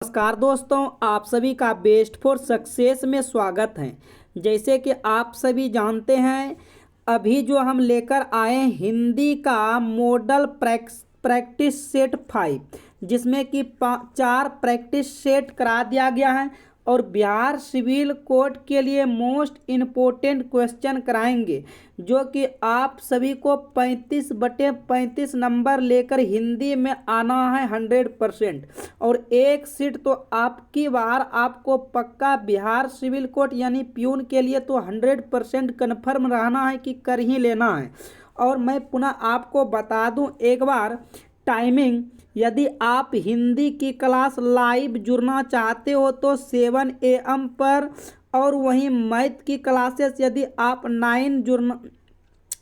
नमस्कार दोस्तों, आप सभी का बेस्ट फॉर सक्सेस में स्वागत है। जैसे कि आप सभी जानते हैं, अभी जो हम लेकर आए हैं हिंदी का मॉडल प्रैक्टिस सेट 5, जिसमें कि 4 प्रैक्टिस सेट करा दिया गया है और बिहार सिविल कोड के लिए मोस्ट इम्पोर्टेंट क्वेश्चन कराएंगे, जो कि आप सभी को 35/35 नंबर लेकर हिंदी में आना है 100%। और एक सीट तो आपकी बार आपको पक्का बिहार सिविल कोड यानी प्यून के लिए तो 100% कन्फर्म रहना है कि कर ही लेना है। और मैं पुनः आपको बता दूं एक बार टाइमिंग, यदि आप हिंदी की क्लास लाइव जुड़ना चाहते हो तो 7 AM पर, और वहीं मैथ की क्लासेस यदि आप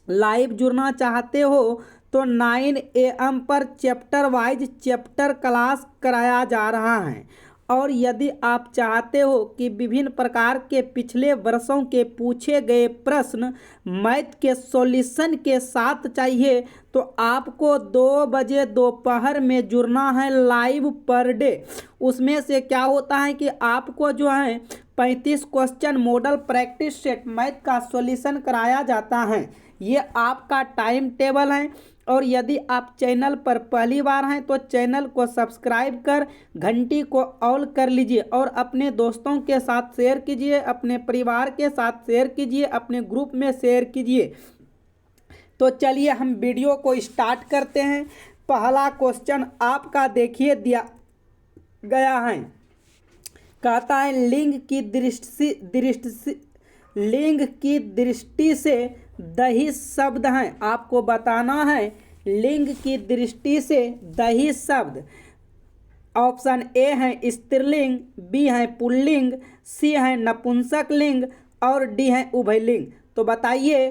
लाइव जुड़ना चाहते हो तो 9 AM पर चैप्टर वाइज चैप्टर क्लास कराया जा रहा है। और यदि आप चाहते हो कि विभिन्न प्रकार के पिछले वर्षों के पूछे गए प्रश्न मैथ के सॉल्यूशन के साथ चाहिए तो आपको 2 बजे दोपहर में जुड़ना है लाइव पर डे। उसमें से क्या होता है कि आपको जो है 35 question model practice SAT math का सॉल्यूशन कराया जाता है। ये आपका टाइम टेबल है। और यदि आप चैनल पर पहली बार हैं तो चैनल को सब्सक्राइब कर घंटी को ऑल कर लीजिए और अपने दोस्तों के साथ शेयर कीजिए, अपने परिवार के साथ शेयर कीजिए, अपने ग्रुप में शेयर कीजिए। तो चलिए हम वीडियो को स्टार्ट करते हैं। पहला क्वेश्चन आपका देखिए दिया गया है, कहता है लिंग की दृष्टि से दही शब्द हैं। आपको बताना है लिंग की दृष्टि से दही शब्द। ऑप्शन ए है स्त्रीलिंग, बी है पुल्लिंग, सी है नपुंसक लिंग और डी है उभयलिंग। तो बताइए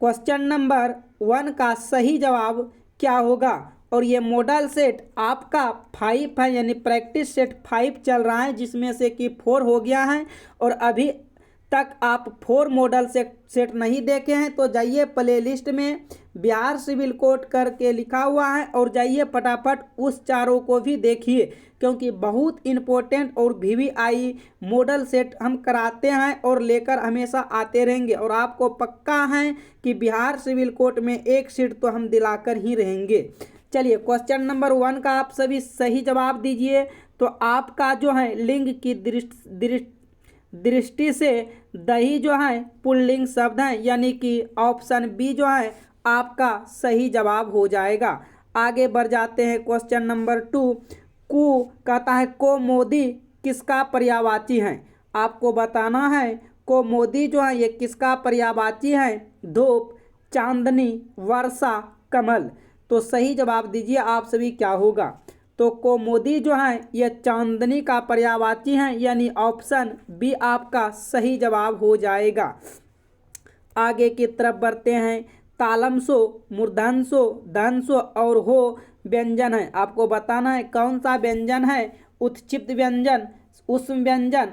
क्वेश्चन नंबर 1 का सही जवाब क्या होगा। और ये मॉडल सेट आपका 5 है, यानी प्रैक्टिस सेट 5 चल रहा है, जिसमें से कि 4 हो गया है। और अभी तक आप 4 मॉडल सेट नहीं देखे हैं तो जाइए प्लेलिस्ट में बिहार सिविल कोड करके लिखा हुआ है और जाइए फटाफट उस चारों को भी देखिए, क्योंकि बहुत इम्पोर्टेंट और VVI मॉडल सेट हम कराते हैं और लेकर हमेशा आते रहेंगे। और आपको पक्का है कि बिहार सिविल कोड में एक सीट तो हम दिलाकर ही रहेंगे। चलिए क्वेश्चन नंबर 1 का आप सभी सही जवाब दीजिए। तो आपका जो है लिंग की दृष्टि से दही जो है पुल्लिंग शब्द है, यानी कि ऑप्शन बी जो है आपका सही जवाब हो जाएगा। आगे बढ़ जाते हैं क्वेश्चन नंबर 2। कु कहता है कोमोदी किसका पर्यायवाची है। आपको बताना है कोमोदी जो है ये किसका पर्यायवाची है। धूप, चांदनी, वर्षा, कमल। तो सही जवाब दीजिए आप सभी क्या होगा। तो कोमोदी जो है ये चांदनी का पर्यायवाची है, यानी ऑप्शन बी आपका सही जवाब हो जाएगा। आगे की तरफ बढ़ते हैं। तालमसो, मूर्धन्यसो, धन्यसो और हो व्यंजन है। आपको बताना है कौन सा व्यंजन है। उत्क्षिप्त व्यंजन, ऊष्म व्यंजन,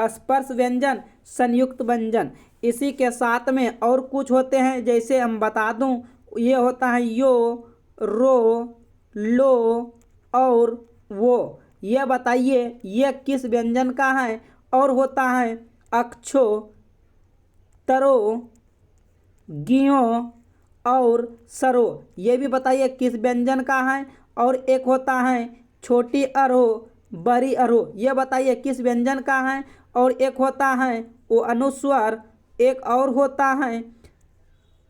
स्पर्श व्यंजन, संयुक्त व्यंजन। इसी के साथ में और कुछ होते हैं, जैसे हम बता दूं, ये होता है यो, रो, लो और वो। ये बताइए ये किस व्यंजन का है। और होता है अक्षो, तरो, गियो और सरो। ये भी बताइए किस व्यंजन का है। और एक होता है छोटी अरो, बड़ी अरो। ये बताइए किस व्यंजन का है। और एक होता है वो अनुस्वर, एक और होता है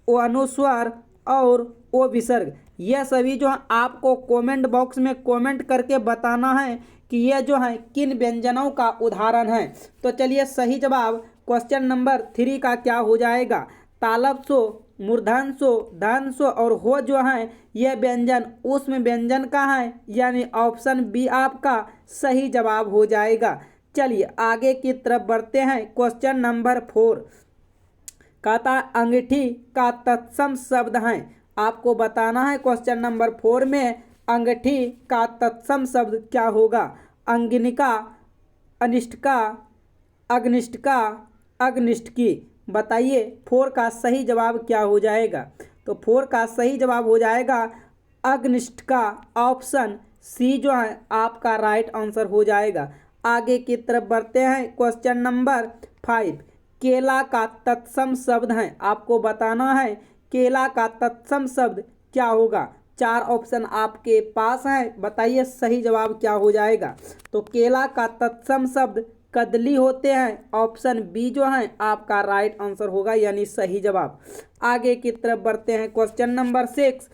वो अनुस्वर और वो विसर्ग। यह सभी जो है आपको कमेंट बॉक्स में कमेंट करके बताना है कि यह जो है किन व्यंजनों का उदाहरण है। तो चलिए सही जवाब क्वेश्चन नंबर 3 का क्या हो जाएगा। तालबसो, मूर्धन्यसो, धन्यसो और हो जो है यह व्यंजन उसमें व्यंजन का है, यानी ऑप्शन बी आपका सही जवाब हो जाएगा। चलिए आगे की तरफ बढ़ते हैं। क्वेश्चन नंबर 4 कहता है अंगीठी का तत्सम शब्द है। आपको बताना है क्वेश्चन नंबर 4 में अंगीठी का तत्सम शब्द क्या होगा। अंगिनिका, अनिष्टिका, अग्निष्टिका, अग्निष्टकी। बताइए 4 का सही जवाब क्या हो जाएगा। तो 4 का सही जवाब हो जाएगा अग्निष्टिका, ऑप्शन सी जो है आपका राइट आंसर हो जाएगा। आगे की तरफ बढ़ते हैं। क्वेश्चन नंबर 5, केला का तत्सम शब्द है, आपको बताना है केला का तत्सम शब्द क्या होगा। 4 ऑप्शन आपके पास है, बताइए सही जवाब क्या हो जाएगा। तो केला का तत्सम शब्द कदली होते हैं। ऑप्शन बी जो है आपका राइट आंसर होगा, यानी सही जवाब। आगे की तरफ बढ़ते हैं। क्वेश्चन नंबर 6,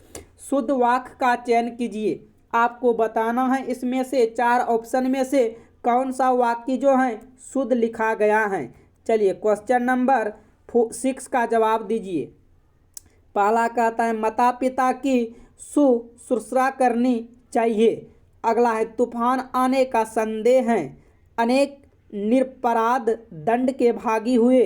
शुद्ध वाक्य का चयन कीजिए। आपको बताना है इसमें से 4 ऑप्शन में से कौन सा वाक्य जो है शुद्ध लिखा गया है। चलिए क्वेश्चन नंबर 6 का जवाब दीजिए। पहला कहता है माता पिता की शुश्रूषा करनी चाहिए। अगला है तूफान आने का संदेह है, अनेक निरपराध दंड के भागी हुए।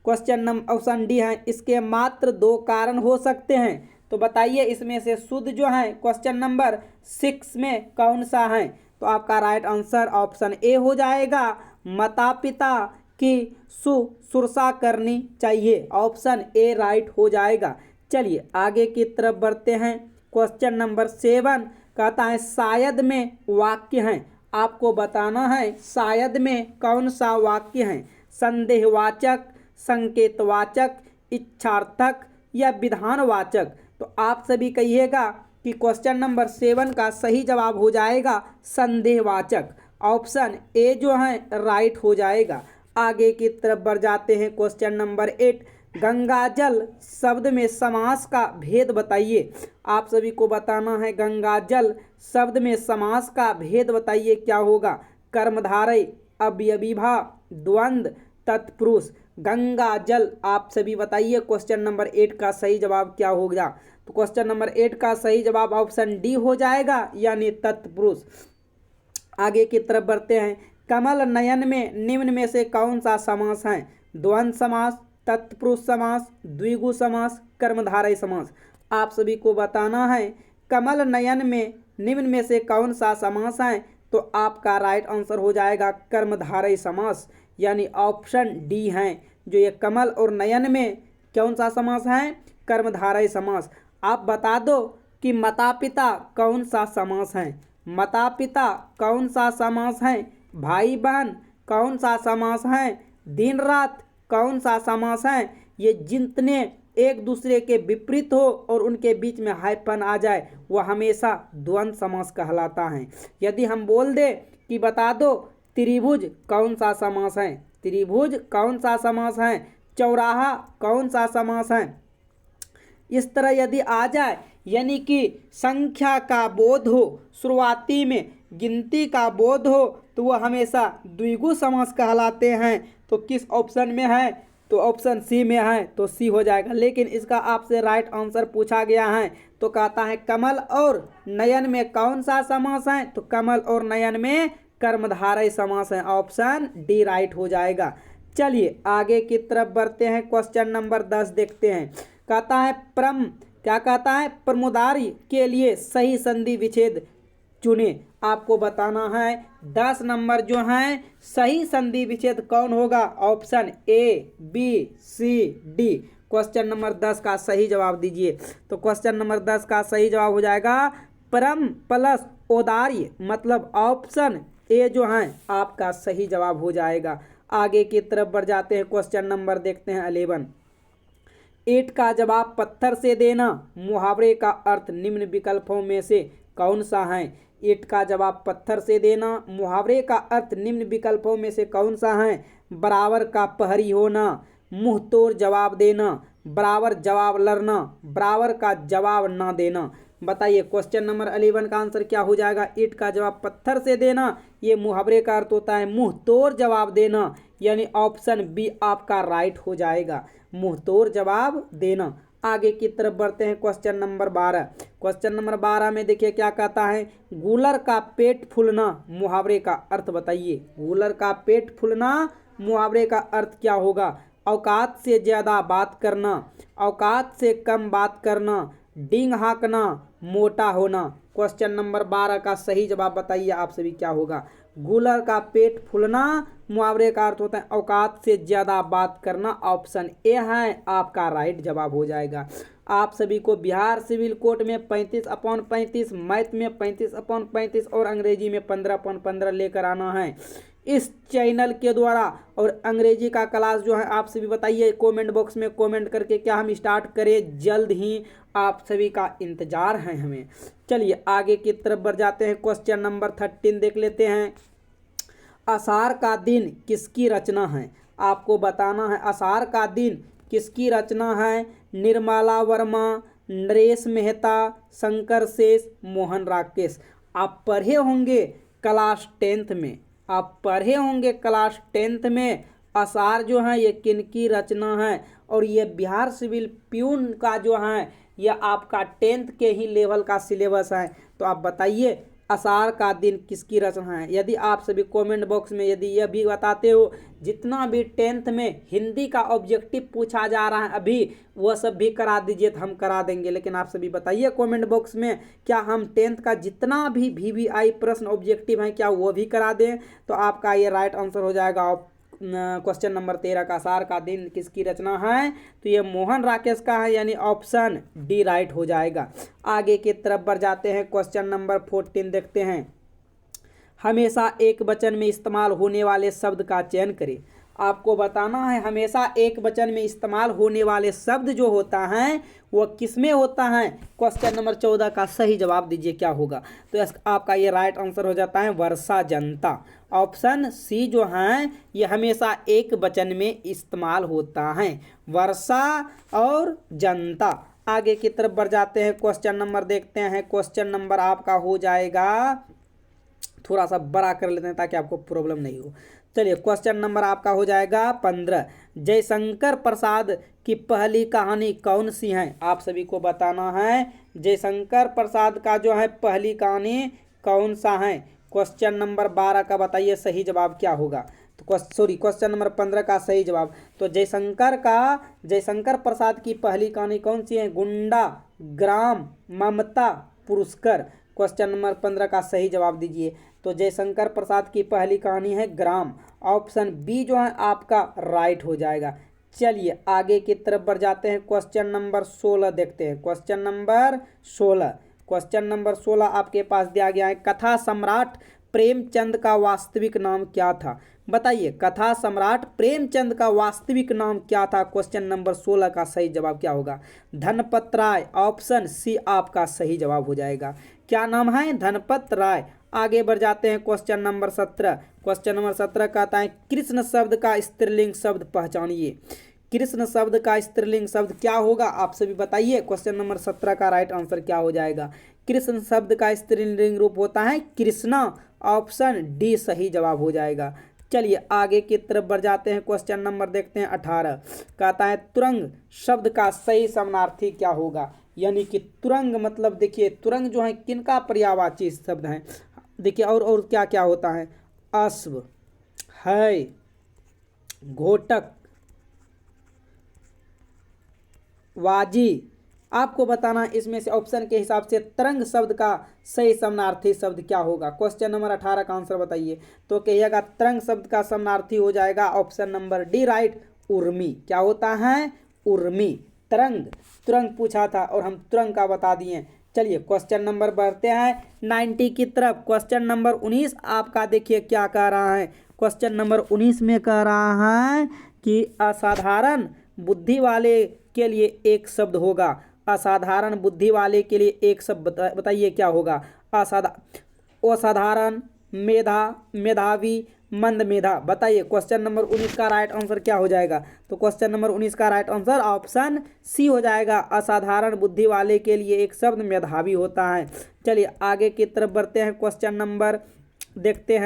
क्वेश्चन नंबर ऑप्शन डी है, इसके मात्र 2 कारण हो सकते हैं। तो बताइए इसमें से शुद्ध जो है क्वेश्चन नंबर 6 में कौन सा है। तो आपका राइट आंसर ऑप्शन ए हो जाएगा, माता पिता की शुश्रूषा करनी चाहिए। ऑप्शन ए राइट हो जाएगा। चलिए आगे की तरफ बढ़ते हैं। क्वेश्चन नंबर 7 कहता है शायद में वाक्य है, आपको बताना है शायद में कौन सा वाक्य है। संदेहवाचक, संकेतवाचक, इच्छार्थक या विधानवाचक। तो आप सभी कहिएगा कि क्वेश्चन नंबर 7 का सही जवाब हो जाएगा संदेहवाचक। ऑप्शन ए जो है राइट हो जाएगा। आगे की तरफ बढ़ जाते हैं। क्वेश्चन नंबर 8, गंगा जल शब्द में समास का भेद बताइए। आप सभी को बताना है गंगा जल शब्द में समास का भेद बताइए क्या होगा। कर्मधारय, अव्ययीभा, द्वंद्व, तत्पुरुष। गंगा जल आप सभी बताइए क्वेश्चन नंबर 8 का सही जवाब क्या होगा। तो क्वेश्चन नंबर 8 का सही जवाब ऑप्शन डी हो जाएगा, यानी तत्पुरुष। आगे की तरफ बढ़ते हैं। कमल नयन में निम्न में से कौन सा समास है। द्वंद्व समास, तत्पुरुष समास, द्विगु समास, कर्मधारय समास। आप सभी को बताना है कमल नयन में निम्न में से कौन सा समास है। तो आपका राइट आंसर हो जाएगा कर्मधारय समास, यानी ऑप्शन डी है। जो ये कमल और नयन में कौन सा समास है, कर्मधारय समास। आप बता दो कि माता पिता कौन सा समास है, माता पिता कौन सा समास है, भाई बहन कौन सा समास है, दिन रात कौन सा समास है। ये जितने एक दूसरे के विपरीत हो और उनके बीच में हाइफन आ जाए वह हमेशा द्वंद्व समास कहलाता है। यदि हम बोल दे कि बता दो त्रिभुज कौन सा समास है, त्रिभुज कौन सा समास है, चौराहा कौन सा समास है, इस तरह यदि आ जाए, यानी कि संख्या का बोध हो, शुरुआती में गिनती का बोध हो, तो वह हमेशा द्विगु समास कहलाते हैं। तो किस ऑप्शन में है, तो ऑप्शन सी में है, तो सी हो जाएगा। लेकिन इसका आपसे राइट आंसर पूछा गया है, तो कहता है कमल और नयन में कौन सा समास है। तो कमल और नयन में कर्मधारय समास है। ऑप्शन डी राइट हो जाएगा। चलिए आगे की तरफ बढ़ते हैं। क्वेश्चन नंबर 10 देखते हैं। कहता है क्या कहता है, प्रमुदार्य के लिए सही संधि विच्छेद चुने। आपको बताना है 10 नंबर जो है सही संधि विच्छेद कौन होगा। Option A, B, C, D. Question number 10 का सही जवाब दीजिए। तो क्वेश्चन नंबर 10 का सही जवाब हो जाएगा परम प्लस औदार्य, मतलब ऑप्शन ए जो है आपका सही जवाब हो जाएगा। आगे की तरफ बढ़ जाते हैं। क्वेश्चन नंबर देखते हैं 11। ईंट का जवाब पत्थर से देना मुहावरे का अर्थ निम्न विकल्पों में से कौन सा है। ईंट का जवाब पत्थर से देना मुहावरे का अर्थ निम्न विकल्पों में से कौन सा है। बराबर का पहरी होना, मुंह तोड़ जवाब देना, बराबर जवाब लड़ना, बराबर का जवाब ना देना। बताइए क्वेश्चन नंबर 11 का आंसर क्या हो जाएगा। ईंट का जवाब पत्थर से देना, ये मुहावरे का अर्थ होता है मुंह तोड़ जवाब देना, यानी ऑप्शन बी आपका राइट हो जाएगा, मुंह तोड़ जवाब देना। आगे की तरफ बढ़ते हैं। Question number 12। क्वेश्चन नंबर 12 में देखिए क्या कहता है, गूलर का पेट फूलना मुहावरे का अर्थ बताइए। गूलर का पेट फूलना मुहावरे का अर्थ क्या होगा। औकात से ज़्यादा बात करना, औकात से कम बात करना, डींग हाँकना, मोटा होना। क्वेश्चन नंबर 12 का सही जवाब बताइए आप सभी क्या होगा। गूलर का पेट फूलना। मुहावरे का अर्थ होता है औकात से ज़्यादा बात करना। ऑप्शन ए है आपका राइट जवाब हो जाएगा। आप सभी को बिहार सिविल कोड में 35/35, मैथ में 35/35 और अंग्रेजी में 15/15 लेकर आना है इस चैनल के द्वारा। और अंग्रेजी का क्लास जो है आप सभी बताइए कमेंट बॉक्स में कमेंट करके क्या हम स्टार्ट करें। जल्द ही आप सभी का इंतजार है हमें। चलिए आगे की तरफ बढ़ जाते हैं। क्वेश्चन नंबर 13 देख लेते हैं। आषाढ़ का दिन किसकी रचना है? आपको बताना है आषाढ़ का दिन किसकी रचना है। निर्मला वर्मा, नरेश मेहता, शंकर शेष, मोहन राकेश। आप पढ़े होंगे क्लास 10th में, आप पढ़े होंगे क्लास 10th में आषाढ़ जो है ये किनकी रचना है। और ये बिहार सिविल प्यून का जो है यह आपका 10th के ही लेवल का सिलेबस है। तो आप बताइए आषाढ़ का दिन किसकी रचना है। यदि आप सभी कमेंट बॉक्स में यदि यह भी बताते हो जितना भी 10th में हिंदी का ऑब्जेक्टिव पूछा जा रहा है अभी वह सब भी करा दीजिए तो हम करा देंगे। लेकिन आप सभी बताइए कमेंट बॉक्स में क्या हम 10th का जितना भी VVI प्रश्न ऑब्जेक्टिव है क्या वो भी करा दें। तो आपका ये राइट आंसर हो जाएगा क्वेश्चन नंबर 13 का आषाढ़ का दिन किसकी रचना है। तो ये मोहन राकेश का है यानी ऑप्शन डी राइट हो जाएगा। आगे की तरफ बढ़ जाते हैं। क्वेश्चन नंबर 14 देखते हैं। हमेशा एक वचन में इस्तेमाल होने वाले शब्द का चयन करें। आपको बताना है हमेशा एक वचन में इस्तेमाल होने वाले शब्द जो होता है वह किसमें होता है। क्वेश्चन नंबर 14 का सही जवाब दीजिए क्या होगा। तो आपका ये राइट आंसर हो जाता है वर्षा जनता। ऑप्शन सी जो है ये हमेशा एक वचन में इस्तेमाल होता है वर्षा और जनता। आगे की तरफ बढ़ जाते हैं। क्वेश्चन नंबर देखते हैं। क्वेश्चन नंबर आपका हो जाएगा, थोड़ा सा बड़ा कर लेते हैं ताकि आपको प्रॉब्लम नहीं हो। चलिए क्वेश्चन नंबर आपका हो जाएगा 15। जयशंकर प्रसाद की पहली कहानी कौन सी है। आप सभी को बताना है जयशंकर प्रसाद का जो है पहली कहानी कौन सा है। क्वेश्चन नंबर 12 का बताइए सही जवाब क्या होगा। तो क्वेश्चन नंबर 15 का सही जवाब। तो जयशंकर प्रसाद की पहली कहानी कौन सी है। गुंडा, ग्राम, ममता, पुरस्कार। क्वेश्चन नंबर 15 का सही जवाब दीजिए। तो जयशंकर प्रसाद की पहली कहानी है ग्राम। ऑप्शन बी जो है आपका राइट हो जाएगा। चलिए आगे की तरफ बढ़ जाते हैं। क्वेश्चन नंबर 16 देखते हैं। क्वेश्चन नंबर 16 आपके पास दिया गया है। कथा सम्राट प्रेमचंद का वास्तविक नाम क्या था। बताइए कथा सम्राट प्रेमचंद का वास्तविक नाम क्या था। क्वेश्चन नंबर 16 का सही जवाब क्या होगा। धनपत राय। ऑप्शन सी आपका सही जवाब हो जाएगा। क्या नाम है। धनपत राय। आगे बढ़ जाते हैं। Question number 17। क्वेश्चन नंबर 17 कहता है कृष्ण शब्द का स्त्रीलिंग शब्द पहचानिए। कृष्ण शब्द का स्त्रीलिंग शब्द क्या होगा आप सभी बताइए। क्वेश्चन नंबर 17 का राइट आंसर क्या हो जाएगा। कृष्ण शब्द का स्त्रीलिंग रूप होता है कृष्णा। ऑप्शन डी सही जवाब हो जाएगा। चलिए आगे की तरफ बढ़ जाते हैं। क्वेश्चन नंबर देखते हैं 18। कहता है तुरंग शब्द का सही समानार्थी क्या होगा। यानी कि तुरंग मतलब देखिए तुरंग जो है किनका पर्यायवाची शब्द है। देखिए और क्या क्या होता है। अश्व है, घोटक, वाजी। आपको बताना इसमें से ऑप्शन के हिसाब से तरंग शब्द का सही समानार्थी शब्द क्या होगा। क्वेश्चन नंबर 18 का आंसर बताइए। तो कहिएगा तरंग शब्द का समानार्थी हो जाएगा option number D right Urmi. क्या होता है उर्मी। तुरंग पूछा था और हम तुरंग का बता दिए। चलिए क्वेश्चन नंबर बढ़ते हैं 90 की तरफ। क्वेश्चन नंबर 19 आपका देखिए क्या कह रहा है। क्वेश्चन नंबर 19 में कह रहा है कि असाधारण बुद्धि वाले के लिए एक शब्द होगा। असाधारण बुद्धि वाले के लिए एक शब्द बताइए क्या होगा। असाधारण, मेधावी, मंद मेधा। बताइए क्वेश्चन नंबर 19 का राइट आंसर क्या हो जाएगा। तो क्वेश्चन नंबर 19 का राइट आंसर ऑप्शन सी हो जाएगा। असाधारण बुद्धि वाले के लिए एक शब्द मेधावी होता है। चलिए आगे की तरफ बढ़ते हैं। क्वेश्चन नंबर देखते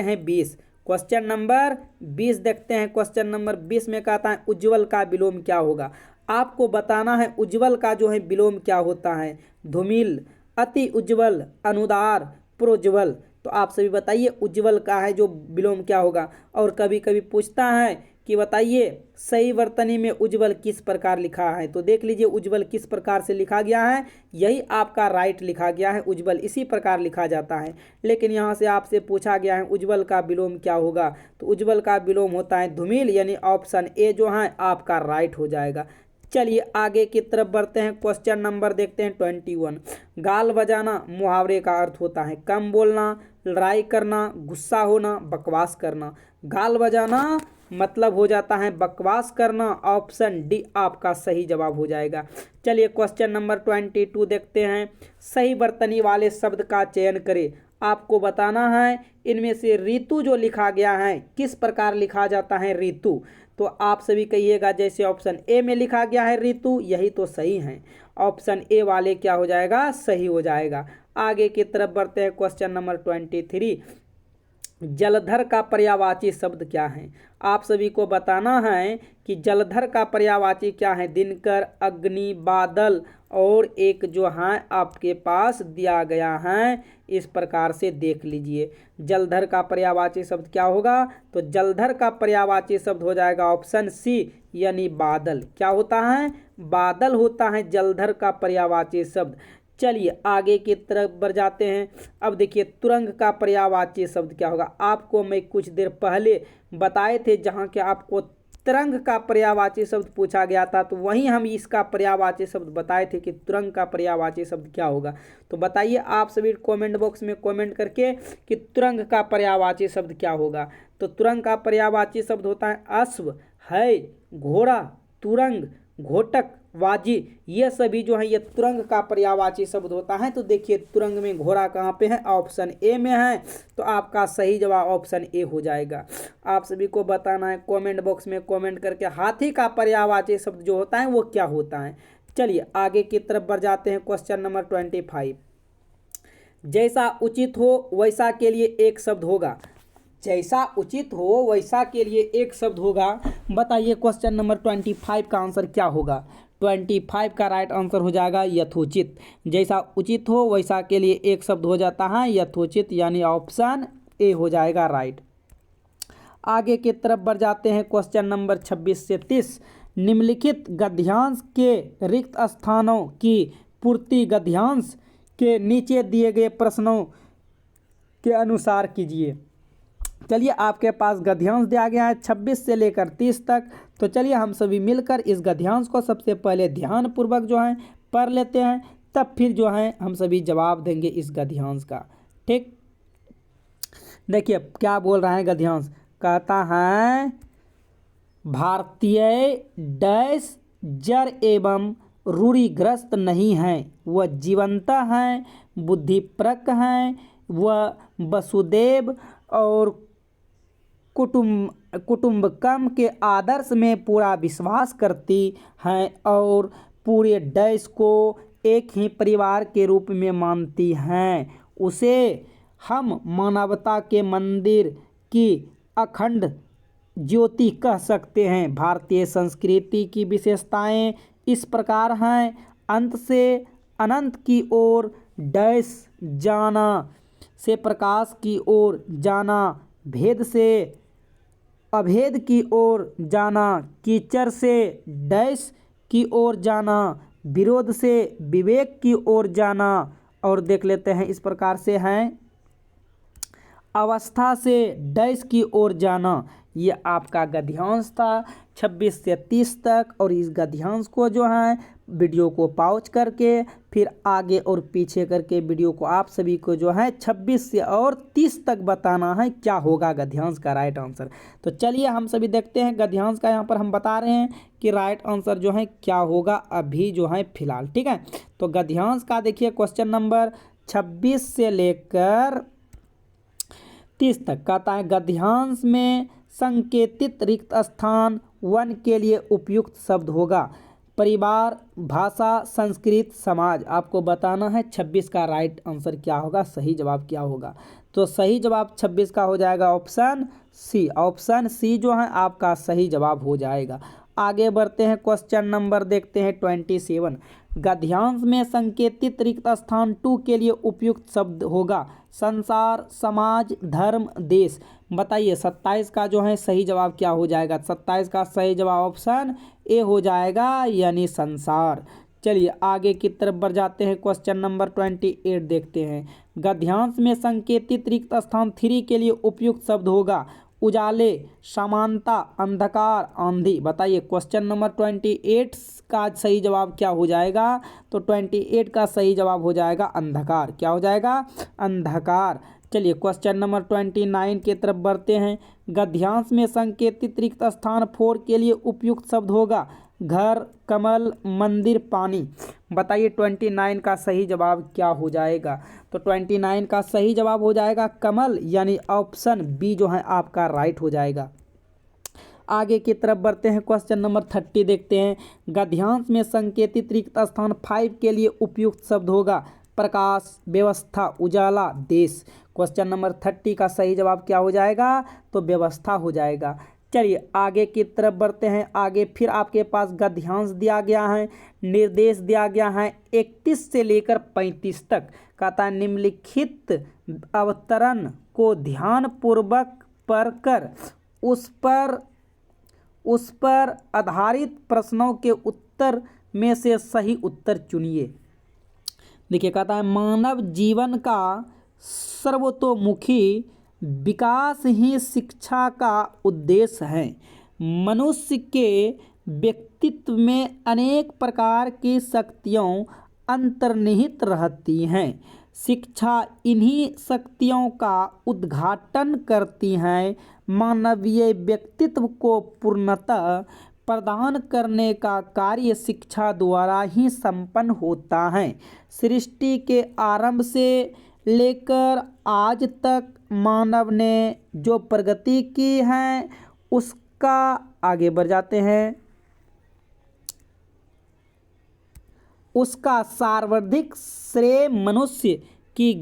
हैं 20। क्वेश्चन नंबर 20 देखते हैं। क्वेश्चन नंबर 20 में कहता है उज्ज्वल का विलोम क्या होगा। आपको बताना है उज्ज्वल का जो है विलोम क्या होता है। धूमिल, अति उज्ज्वल, अनुदार, प्रोज्वल। तो आप सभी बताइए उज्ज्वल का है जो विलोम क्या होगा। और कभी कभी पूछता है कि बताइए सही वर्तनी में उज्ज्वल किस प्रकार लिखा है। तो देख लीजिए उज्ज्वल किस प्रकार से लिखा गया है, यही आपका राइट लिखा गया है। उज्ज्वल इसी प्रकार लिखा जाता है। लेकिन यहाँ से आपसे पूछा गया है उज्ज्वल का विलोम क्या होगा। तो उज्ज्वल का विलोम होता है धूमिल, यानी ऑप्शन ए जो है आपका राइट हो जाएगा। चलिए आगे की तरफ बढ़ते हैं। क्वेश्चन नंबर देखते हैं 21। गाल बजाना मुहावरे का अर्थ होता है कम बोलना, लड़ाई करना, गुस्सा होना, बकवास करना। गाल बजाना मतलब हो जाता है बकवास करना। ऑप्शन डी आपका सही जवाब हो जाएगा। चलिए क्वेश्चन नंबर 22 देखते हैं। सही वर्तनी वाले शब्द का चयन करें। आपको बताना है इनमें से ऋतु जो लिखा गया है किस प्रकार लिखा जाता है ऋतु। तो आप सभी कहिएगा जैसे ऑप्शन ए में लिखा गया है ऋतु, यही तो सही है। ऑप्शन ए वाले क्या हो जाएगा, सही हो जाएगा। आगे की तरफ बढ़ते हैं। Question number 23। जलधर का पर्यायवाची शब्द क्या है। आप सभी को बताना है कि जलधर का पर्यायवाची क्या है। दिनकर, अग्नि, बादल और एक जो है आपके पास दिया गया है, इस प्रकार से देख लीजिए। जलधर का पर्यायवाची शब्द क्या होगा। तो जलधर का पर्यायवाची शब्द हो जाएगा ऑप्शन सी, यानी बादल। क्या होता है, बादल होता है जलधर का पर्यायवाची शब्द। चलिए आगे की तरफ बढ़ जाते हैं। अब देखिए तुरंग का पर्यायवाची शब्द क्या होगा। आपको मैं कुछ देर पहले बताए थे जहाँ के आपको तुरंग का पर्यायवाची शब्द पूछा गया था, तो वहीं हम इसका पर्यायवाची शब्द बताए थे कि तुरंग का पर्यायवाची शब्द क्या होगा। तो बताइए आप सभी कमेंट बॉक्स में कमेंट करके कि तुरंग का पर्यायवाची शब्द क्या होगा। तो तुरंग का पर्यायवाची शब्द होता है अश्व, है, घोड़ा, तुरंग, घोटक, वाजी। ये सभी जो है ये तुरंग का पर्यायवाची शब्द होता है। तो देखिए तुरंग में घोड़ा कहाँ पे है, ऑप्शन ए में है। तो आपका सही जवाब ऑप्शन ए हो जाएगा। आप सभी को बताना है कमेंट बॉक्स में कमेंट करके हाथी का पर्यायवाची शब्द जो होता है वो क्या होता है। चलिए आगे की तरफ बढ़ जाते हैं। Question number 25। जैसा उचित हो वैसा के लिए एक शब्द होगा। जैसा उचित हो वैसा के लिए एक शब्द होगा। बताइए क्वेश्चन नंबर 25 का आंसर क्या होगा। 25 का राइट आंसर हो जाएगा यथोचित। जैसा उचित हो वैसा के लिए एक शब्द हो जाता है यथोचित, यानी ऑप्शन ए हो जाएगा राइट। आगे की तरफ बढ़ जाते हैं। क्वेश्चन नंबर 26 से 30। निम्नलिखित गद्यांश के रिक्त स्थानों की पूर्ति गद्यांश के नीचे दिए गए प्रश्नों के अनुसार कीजिए। चलिए आपके पास गद्यांश दिया गया है 26 से लेकर 30 तक। तो चलिए हम सभी मिलकर इस गद्यांश को सबसे पहले ध्यानपूर्वक जो है पढ़ लेते हैं, तब फिर जो है हम सभी जवाब देंगे इस गद्यांश का। ठीक, देखिए क्या बोल रहा है गद्यांश। कहता है भारतीय डैश जड़ एवं रूढ़िग्रस्त नहीं है, वह जीवंत है, बुद्धिपरक है, वह वसुदेव और कुटुंबकम के आदर्श में पूरा विश्वास करती हैं और पूरे देश को एक ही परिवार के रूप में मानती हैं। उसे हम मानवता के मंदिर की अखंड ज्योति कह सकते हैं। भारतीय संस्कृति की विशेषताएं इस प्रकार हैं। अंत से अनंत की ओर डैश जाना, से प्रकाश की ओर जाना, भेद से अभेद की ओर जाना, कीचड़ से डैश की ओर जाना, विरोध से विवेक की ओर जाना। और देख लेते हैं इस प्रकार से हैं अवस्था से डैश की ओर जाना। ये आपका गद्यांश था 26 से 30 तक। और इस गद्यांश को जो है वीडियो को पॉज करके फिर आगे और पीछे करके वीडियो को आप सभी को जो है 26 से और 30 तक बताना है क्या होगा गद्यांश का राइट आंसर। तो चलिए हम सभी देखते हैं गद्यांश का। यहाँ पर हम बता रहे हैं कि राइट आंसर जो है क्या होगा अभी जो है फिलहाल। ठीक है, तो गद्यांश का देखिए क्वेश्चन नंबर 26 से लेकर 30 तक कहता है गद्यांश में संकेतित रिक्त स्थान वन के लिए उपयुक्त शब्द होगा। परिवार, भाषा, संस्कृत, समाज। आपको बताना है 26 का राइट आंसर क्या होगा, सही जवाब क्या होगा। तो सही जवाब 26 का हो जाएगा ऑप्शन सी। ऑप्शन सी जो है आपका सही जवाब हो जाएगा। आगे बढ़ते हैं, क्वेश्चन नंबर देखते हैं 27। गद्यांश में संकेतित रिक्त स्थान 2 के लिए उपयुक्त शब्द होगा संसार, समाज, धर्म, देश। बताइए 27 का जो है सही जवाब क्या हो जाएगा। 27 का सही जवाब ऑप्शन ए हो जाएगा, यानी संसार। चलिए आगे की तरफ बढ़ जाते हैं, क्वेश्चन नंबर 28 देखते हैं। गद्यांश में संकेतित रिक्त स्थान 3 के लिए उपयुक्त शब्द होगा उजाले, समानता, अंधकार, आंधी। बताइए क्वेश्चन नंबर 28 का सही जवाब क्या हो जाएगा। तो 28 का सही जवाब हो जाएगा अंधकार। क्या हो जाएगा, अंधकार। चलिए क्वेश्चन नंबर 29 की तरफ बढ़ते हैं। गद्यांश में संकेतित रिक्त स्थान 4 के लिए उपयुक्त शब्द होगा घर, कमल, मंदिर, पानी। बताइए 29 का सही जवाब क्या हो जाएगा। तो 29 का सही जवाब हो जाएगा कमल, यानी ऑप्शन बी जो है आपका राइट हो जाएगा। आगे की तरफ बढ़ते हैं, क्वेश्चन नंबर 30 देखते हैं। गद्यांश में संकेतित रिक्त स्थान 5 के लिए उपयुक्त शब्द होगा प्रकाश, व्यवस्था, उजाला, देश। क्वेश्चन नंबर 30 का सही जवाब क्या हो जाएगा। तो व्यवस्था हो जाएगा। चलिए आगे की तरफ बढ़ते हैं। आगे फिर आपके पास गद्यांश दिया गया है, निर्देश दिया गया है 31 से लेकर 35 तक। कहता है निम्नलिखित अवतरण को ध्यानपूर्वक पढ़कर उस पर आधारित प्रश्नों के उत्तर में से सही उत्तर चुनिए। देखिए कहता है मानव जीवन का सर्वतोमुखी विकास ही शिक्षा का उद्देश्य है। मनुष्य के व्यक्तित्व में अनेक प्रकार की शक्तियाँ अंतर्निहित रहती हैं। शिक्षा इन्हीं शक्तियों का उद्घाटन करती है। मानवीय व्यक्तित्व को पूर्णतः प्रदान करने का कार्य शिक्षा द्वारा ही संपन्न होता है। सृष्टि के आरंभ से लेकर आज तक मानव ने जो प्रगति की है उसका आगे बढ़ जाते हैं, उसका सर्वाधिक श्रेय मनुष्य की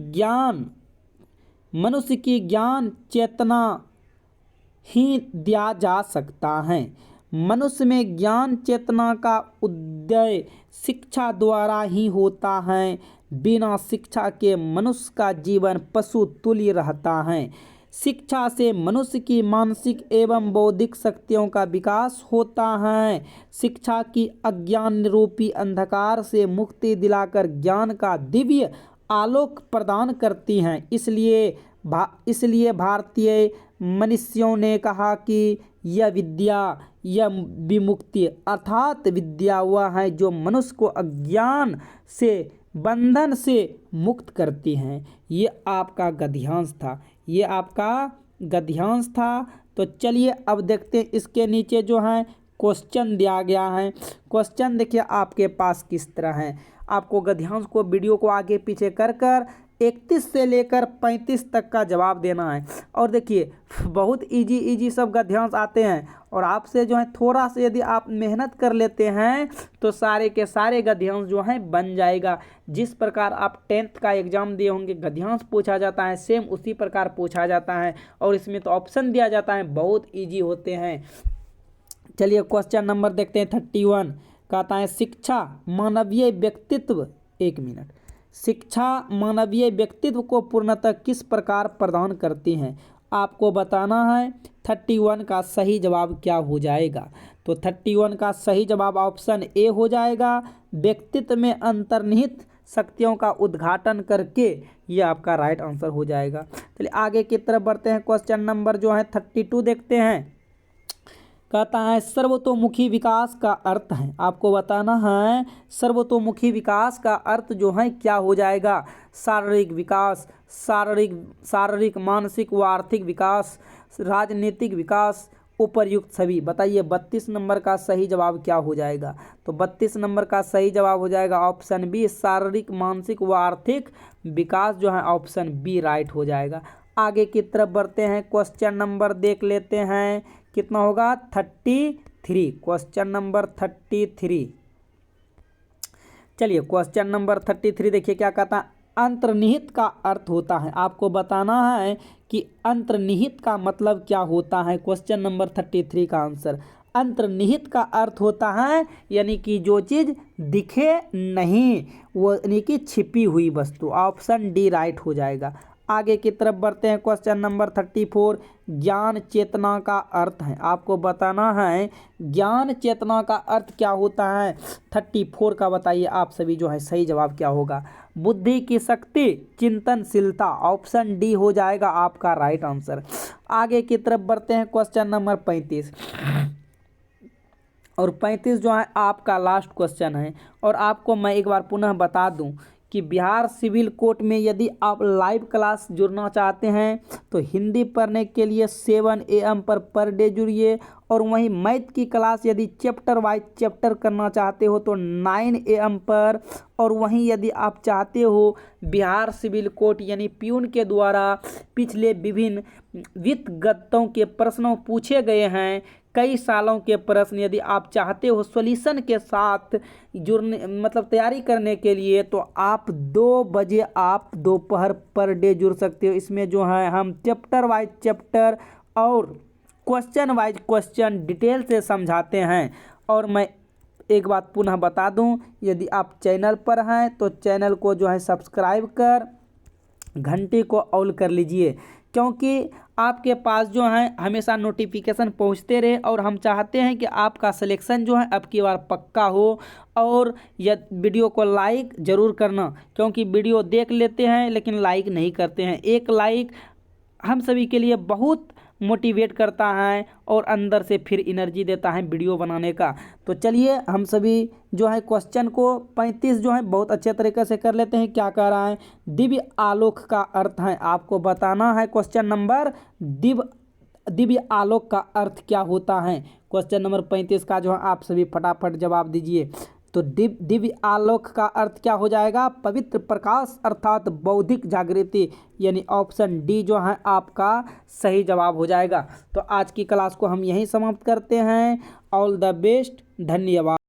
ज्ञान चेतना ही दिया जा सकता है। मनुष्य में ज्ञान चेतना का उदय शिक्षा द्वारा ही होता है। बिना शिक्षा के मनुष्य का जीवन पशु तुल्य रहता है। शिक्षा से मनुष्य की मानसिक एवं बौद्धिक शक्तियों का विकास होता है। शिक्षा की अज्ञान रूपी अंधकार से मुक्ति दिलाकर ज्ञान का दिव्य आलोक प्रदान करती हैं। इसलिए भारतीय मनीषियों ने कहा कि यह विद्या, यह विमुक्ति अर्थात विद्या वह है जो मनुष्य को अज्ञान से बंधन से मुक्त करती हैं। ये आपका गद्यांश था। तो चलिए अब देखते हैं इसके नीचे जो है क्वेश्चन दिया गया है। क्वेश्चन देखिए आपके पास किस तरह है। आपको गद्यांश को वीडियो को आगे पीछे कर 31 से लेकर 35 तक का जवाब देना है। और देखिए बहुत इजी सब गद्यांश आते हैं और आपसे जो है थोड़ा सा यदि आप मेहनत कर लेते हैं तो सारे के सारे गद्यांश जो हैं बन जाएगा। जिस प्रकार आप 10th का एग्जाम दिए होंगे गद्यांश पूछा जाता है, सेम उसी प्रकार पूछा जाता है और इसमें तो ऑप्शन दिया जाता है, बहुत ईजी होते हैं। चलिए क्वेश्चन नंबर देखते हैं 31। कहता है शिक्षा मानवीय व्यक्तित्व को पूर्णतः किस प्रकार प्रदान करती हैं। आपको बताना है 31 का सही जवाब क्या हो जाएगा। तो 31 का सही जवाब ऑप्शन ए हो जाएगा। व्यक्तित्व में अंतर्निहित शक्तियों का उद्घाटन करके ये आपका राइट आंसर हो जाएगा। चलिए आगे की तरफ बढ़ते हैं। क्वेश्चन नंबर जो है 32 देखते हैं। कहता है सर्वतोमुखी विकास का अर्थ है। आपको बताना है सर्वतोमुखी विकास का अर्थ जो है क्या हो जाएगा। शारीरिक विकास, शारीरिक मानसिक व आर्थिक विकास, राजनीतिक विकास, उपर्युक्त सभी। बताइए 32 नंबर का सही जवाब क्या हो जाएगा। तो 32 नंबर का सही जवाब हो जाएगा ऑप्शन बी, शारीरिक मानसिक व आर्थिक विकास जो है ऑप्शन बी राइट हो जाएगा। आगे की तरफ बढ़ते हैं। क्वेश्चन नंबर देख लेते हैं कितना होगा 33। Question number 33। चलिए क्वेश्चन नंबर 33 देखिए क्या कहता है। अंतर्निहित का अर्थ होता है। आपको बताना है कि अंतर्निहित का मतलब क्या होता है। क्वेश्चन नंबर 33 का आंसर अंतर्निहित का अर्थ होता है यानी कि जो चीज़ दिखे नहीं, वो यानी कि छिपी हुई वस्तु। ऑप्शन डी राइट हो जाएगा। आगे की तरफ बढ़ते हैं। क्वेश्चन नंबर 34, ज्ञान चेतना का अर्थ है। आपको बताना है ज्ञान चेतना का अर्थ क्या होता है। 34 का बताइए आप सभी जो है सही जवाब क्या होगा। बुद्धि की शक्ति, चिंतनशीलता। ऑप्शन डी हो जाएगा आपका राइट आंसर। आगे की तरफ बढ़ते हैं। क्वेश्चन नंबर 35 और 35 जो है आपका लास्ट क्वेश्चन है। और आपको मैं एक बार पुनः बता दूं कि बिहार सिविल कोर्ट में यदि आप लाइव क्लास जुड़ना चाहते हैं तो हिंदी पढ़ने के लिए 7 AM पर डे जुड़िए। और वहीं मैथ की क्लास यदि चैप्टर वाइज चैप्टर करना चाहते हो तो 9 AM पर। और वहीं यदि आप चाहते हो बिहार सिविल कोर्ट यानी प्यून के द्वारा पिछले विभिन्न वित्त गणितों के प्रश्नों पूछे गए हैं, कई सालों के प्रश्न यदि आप चाहते हो सॉल्यूशन के साथ जुड़ने मतलब तैयारी करने के लिए, तो आप 2 बजे आप दोपहर पर डे जुड़ सकते हो। इसमें जो है हम चैप्टर वाइज चैप्टर और क्वेश्चन वाइज क्वेश्चन डिटेल से समझाते हैं। और मैं एक बात पुनः बता दूं, यदि आप चैनल पर हैं तो चैनल को जो है सब्सक्राइब कर घंटे को ऑल कर लीजिए, क्योंकि आपके पास जो है हमेशा नोटिफिकेशन पहुंचते रहे। और हम चाहते हैं कि आपका सिलेक्शन जो है अब की बार पक्का हो। और यह वीडियो को लाइक ज़रूर करना, क्योंकि वीडियो देख लेते हैं लेकिन लाइक नहीं करते हैं। एक लाइक हम सभी के लिए बहुत मोटिवेट करता है और अंदर से फिर एनर्जी देता है वीडियो बनाने का। तो चलिए हम सभी जो है क्वेश्चन को 35 जो है बहुत अच्छे तरीके से कर लेते हैं। क्या कह रहा है, दिव्य आलोक का अर्थ है। आपको बताना है क्वेश्चन नंबर दिव्य आलोक का अर्थ क्या होता है। क्वेश्चन नंबर 35 का जो है आप सभी फटाफट जवाब दीजिए। तो दिव्य आलोक का अर्थ क्या हो जाएगा, पवित्र प्रकाश अर्थात बौद्धिक जागृति, यानी ऑप्शन डी जो है आपका सही जवाब हो जाएगा। तो आज की क्लास को हम यहीं समाप्त करते हैं। ऑल द बेस्ट, धन्यवाद।